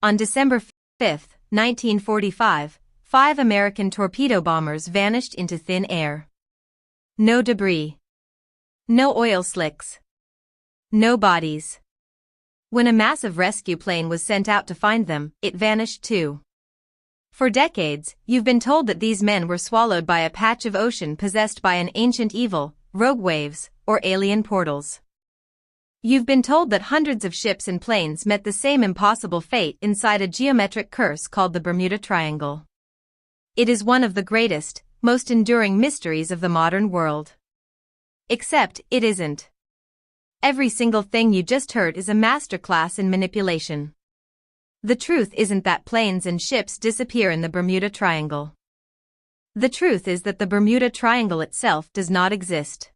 On December 5, 1945, 5 American torpedo bombers vanished into thin air. No debris. No oil slicks. No bodies. When a massive rescue plane was sent out to find them, it vanished too. For decades, you've been told that these men were swallowed by a patch of ocean possessed by an ancient evil, rogue waves, or alien portals. You've been told that hundreds of ships and planes met the same impossible fate inside a geometric curse called the Bermuda Triangle. It is one of the greatest, most enduring mysteries of the modern world. Except, it isn't. Every single thing you just heard is a masterclass in manipulation. The truth isn't that planes and ships disappear in the Bermuda Triangle. The truth is that the Bermuda Triangle itself does not exist.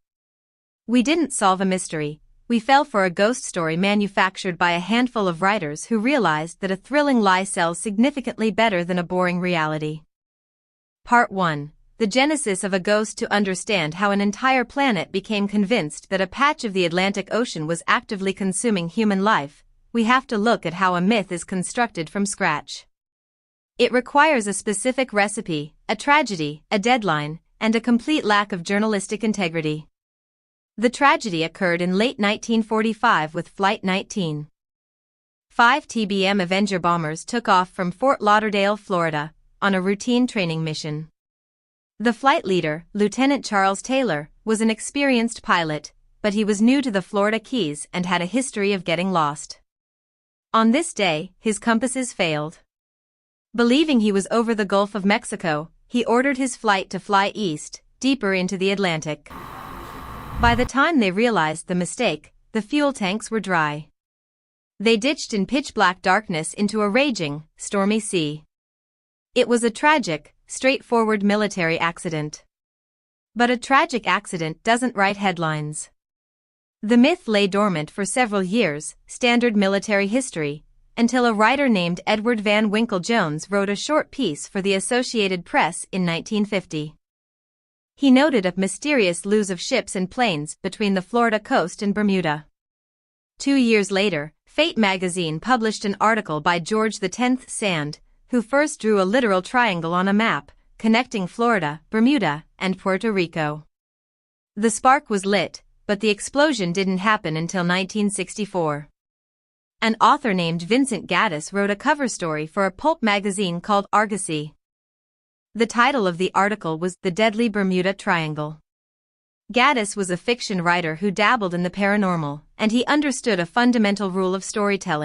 We didn't solve a mystery. We fell for a ghost story manufactured by a handful of writers who realized that a thrilling lie sells significantly better than a boring reality. Part 1. The genesis of a ghost. To understand how an entire planet became convinced that a patch of the Atlantic Ocean was actively consuming human life, we have to look at how a myth is constructed from scratch. It requires a specific recipe, a tragedy, a deadline, and a complete lack of journalistic integrity. The tragedy occurred in late 1945 with Flight 19. 5 TBM Avenger bombers took off from Fort Lauderdale, Florida, on a routine training mission. The flight leader, Lieutenant Charles Taylor, was an experienced pilot, but he was new to the Florida Keys and had a history of getting lost. On this day, his compasses failed. Believing he was over the Gulf of Mexico, he ordered his flight to fly east, deeper into the Atlantic. By the time they realized the mistake, the fuel tanks were dry. They ditched in pitch-black darkness into a raging, stormy sea. It was a tragic, straightforward military accident. But a tragic accident doesn't write headlines. The myth lay dormant for several years, standard military history, until a writer named Edward Van Winkle Jones wrote a short piece for the Associated Press in 1950. He noted a mysterious lose of ships and planes between the Florida coast and Bermuda. 2 years later, Fate magazine published an article by George X Sand, who first drew a literal triangle on a map, connecting Florida, Bermuda, and Puerto Rico. The spark was lit, but the explosion didn't happen until 1964. An author named Vincent Gaddis wrote a cover story for a pulp magazine called Argosy. The title of the article was The Deadly Bermuda Triangle. Gaddis was a fiction writer who dabbled in the paranormal, and he understood a fundamental rule of storytelling.